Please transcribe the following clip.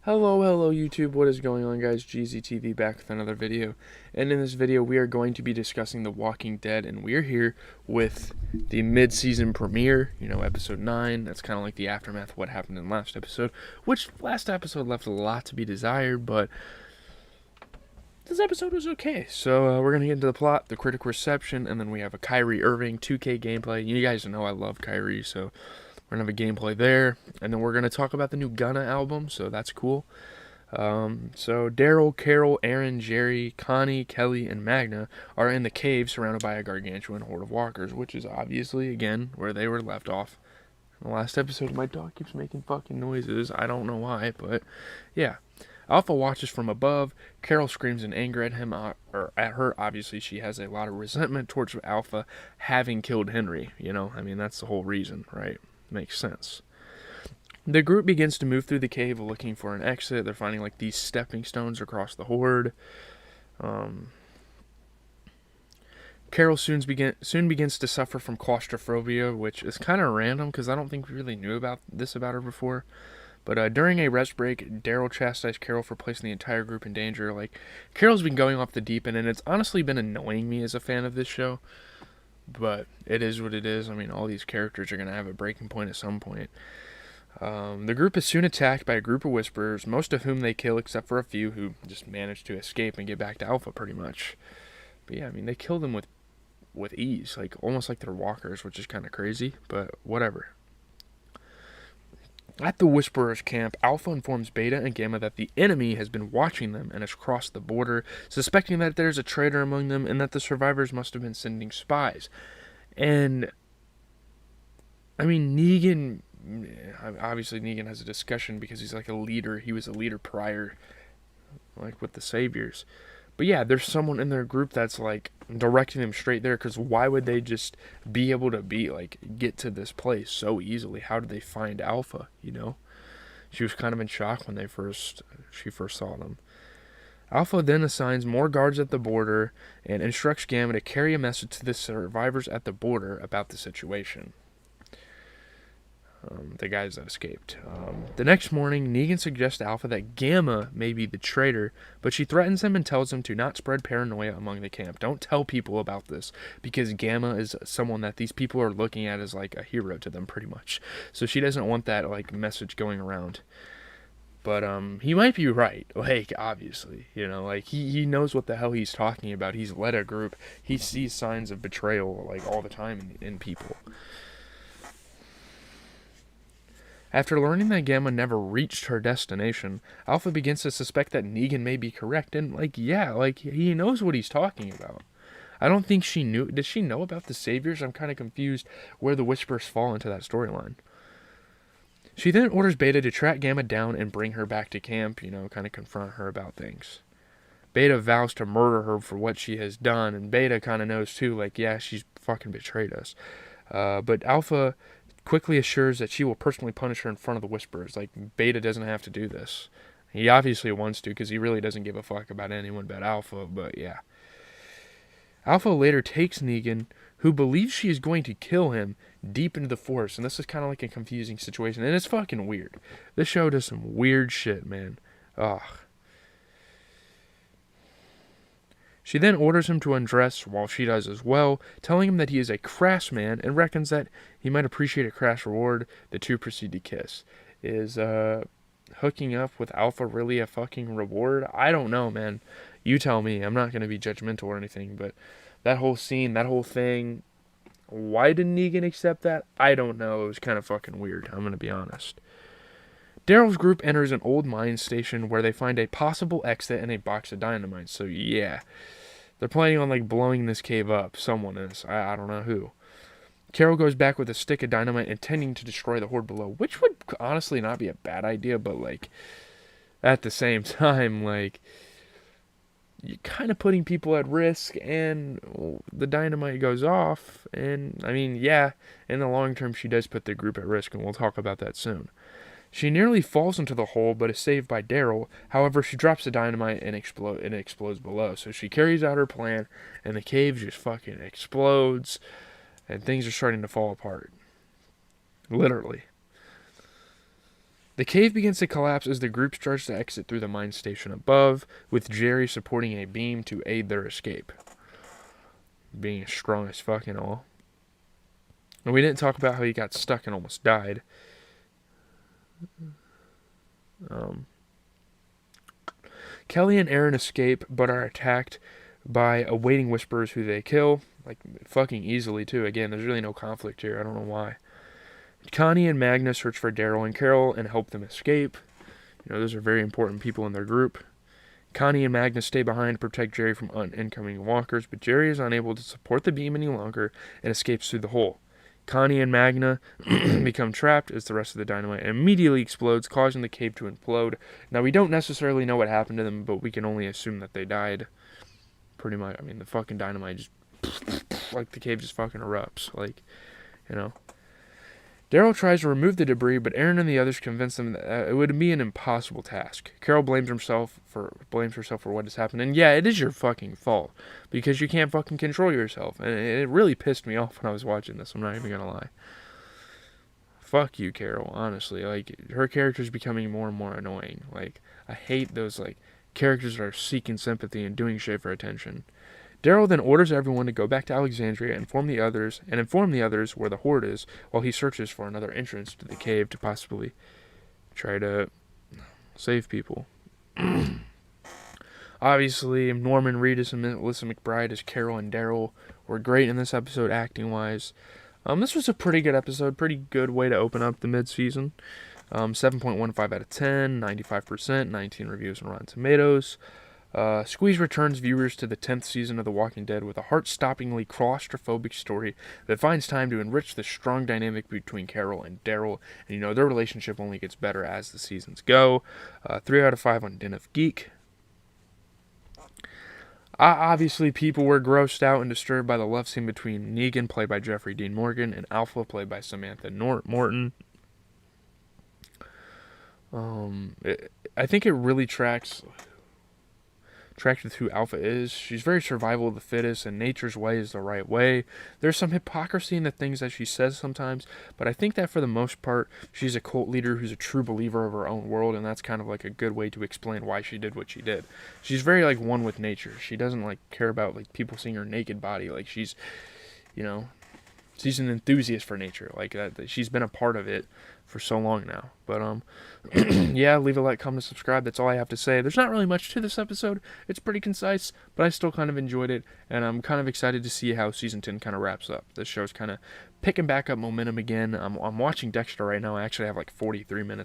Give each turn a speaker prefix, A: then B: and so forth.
A: Hello YouTube, what is going on guys? GZTV back with another video, and in this video we are going to be discussing The Walking Dead, and we're here with the mid-season premiere, episode 9, that's kind of like the aftermath of what happened in last episode, which last episode left a lot to be desired, but this episode was okay. So we're going to get into the plot, the critical reception, and then we have a Kyrie Irving 2K gameplay. You guys know I love Kyrie, so we're going to have a gameplay there, and then we're going to talk about the new Gunna album, so that's cool. So Daryl, Carol, Aaron, Jerry, Connie, Kelly, and Magna are in the cave surrounded by a gargantuan horde of walkers, which is obviously, again, where they were left off. In the last episode, my dog keeps making fucking noises. I don't know why, but yeah. Alpha watches from above. Carol screams in anger at him, or at her. Obviously, she has a lot of resentment towards Alpha having killed Henry. That's the whole reason, right? Makes sense. The group begins to move through the cave looking for an exit. They're finding like these stepping stones across the horde. Carol soon begins to suffer from claustrophobia, which is kind of random because I don't think we really knew about her before. But during a rest break, Daryl chastised Carol for placing the entire group in danger. Like, Carol's been going off the deep end, and it's honestly been annoying me as a fan of this show. But it is what it is. I mean, all these characters are going to have a breaking point at some point. The group is soon attacked by a group of whisperers, most of whom they kill except for a few who just manage to escape and get back to Alpha pretty much. But yeah, I mean, they kill them with ease, like almost like they're walkers, which is kind of crazy, but whatever. At the Whisperers camp, Alpha informs Beta and Gamma that the enemy has been watching them and has crossed the border, suspecting that there's a traitor among them and that the survivors must have been sending spies. And, I mean, Negan, obviously Negan has a discussion because he's like a leader. He was a leader prior, like with the Saviors. But yeah, there's someone in their group that's like directing them straight there, because why would they just be able to get to this place so easily? How did they find Alpha, She was kind of in shock when she first saw them. Alpha then assigns more guards at the border and instructs Gamma to carry a message to the survivors at the border about the situation. The guys that escaped. The next morning, Negan suggests to Alpha that Gamma may be the traitor, but she threatens him and tells him to not spread paranoia among the camp. Don't tell people about this, because Gamma is someone that these people are looking at as like a hero to them, pretty much. So she doesn't want that message going around. But he might be right. Obviously, he knows what the hell he's talking about. He's led a group. He sees signs of betrayal all the time in people. After learning that Gamma never reached her destination, Alpha begins to suspect that Negan may be correct, and he knows what he's talking about. I don't think she knew. Did she know about the Saviors? I'm kind of confused where the Whisperers fall into that storyline. She then orders Beta to track Gamma down and bring her back to camp, kind of confront her about things. Beta vows to murder her for what she has done, and Beta kind of knows too, she's fucking betrayed us. But Alpha quickly assures that she will personally punish her in front of the Whisperers. Beta doesn't have to do this. He obviously wants to, because he really doesn't give a fuck about anyone but Alpha, but yeah. Alpha later takes Negan, who believes she is going to kill him, deep into the forest, and this is kind of like a confusing situation, and it's fucking weird. This show does some weird shit, man. Ugh. She then orders him to undress while she does as well, telling him that he is a crass man and reckons that he might appreciate a crass reward. The two proceed to kiss. Is hooking up with Alpha really a fucking reward? I don't know, man. You tell me. I'm not going to be judgmental or anything, but that whole scene, that whole thing, why didn't Negan accept that? I don't know. It was kind of fucking weird. I'm going to be honest. Daryl's group enters an old mine station where they find a possible exit and a box of dynamite. So yeah, they're planning on blowing this cave up. Someone is. I don't know who. Carol goes back with a stick of dynamite intending to destroy the horde below, which would honestly not be a bad idea, but at the same time, you're kind of putting people at risk, and the dynamite goes off, and I mean, yeah, in the long term she does put the group at risk, and we'll talk about that soon. She nearly falls into the hole, but is saved by Daryl. However, she drops the dynamite and it explodes below. So she carries out her plan, and the cave just fucking explodes, and things are starting to fall apart. Literally. The cave begins to collapse as the group starts to exit through the mine station above, with Jerry supporting a beam to aid their escape. Being strong as fuck and all. And we didn't talk about how he got stuck and almost died. Kelly and Aaron escape, but are attacked by awaiting whisperers who they kill, like fucking easily too. Again, there's really no conflict here. I don't know why. Connie and Magna search for Daryl and Carol and help them escape. Those are very important people in their group. Connie and Magna stay behind to protect Jerry from incoming walkers, but Jerry is unable to support the beam any longer and escapes through the hole. Connie and Magna become trapped as the rest of the dynamite immediately explodes, causing the cave to implode. Now, we don't necessarily know what happened to them, but we can only assume that they died. Pretty much. I mean, the fucking dynamite just... like, the cave just fucking erupts. Daryl tries to remove the debris, but Aaron and the others convince them that it would be an impossible task. Carol blames herself for what has happened, and yeah, it is your fucking fault, because you can't fucking control yourself, and it really pissed me off when I was watching this, I'm not even gonna lie. Fuck you, Carol, honestly. Her character's becoming more and more annoying. I hate those, characters that are seeking sympathy and doing shit for attention. Daryl then orders everyone to go back to Alexandria and inform the others where the hoard is, while he searches for another entrance to the cave to possibly try to save people. Obviously, Norman Reedus and Melissa McBride as Carol and Daryl were great in this episode acting-wise. This was a pretty good episode, pretty good way to open up the mid-season. 7.15 out of 10, 95%, 19 reviews on Rotten Tomatoes. Squeeze returns viewers to the 10th season of The Walking Dead with a heart-stoppingly claustrophobic story that finds time to enrich the strong dynamic between Carol and Daryl. And their relationship only gets better as the seasons go. 3 out of 5 on Den of Geek. Obviously, people were grossed out and disturbed by the love scene between Negan, played by Jeffrey Dean Morgan, and Alpha, played by Samantha Morton. I think it really tracks with who Alpha is. She's very survival of the fittest, and nature's way is the right way. There's some hypocrisy in the things that she says sometimes, but I think that for the most part, she's a cult leader who's a true believer of her own world, and that's kind of a good way to explain why she did what she did. She's very one with nature. She doesn't care about people seeing her naked body. She's an enthusiast for nature. She's been a part of it for so long now. But yeah, leave a like, comment, subscribe. That's all I have to say. There's not really much to this episode. It's pretty concise, but I still kind of enjoyed it, and I'm kind of excited to see how season 10 kind of wraps up. This show's kind of picking back up momentum again. I'm watching Dexter right now. I actually have 43 minutes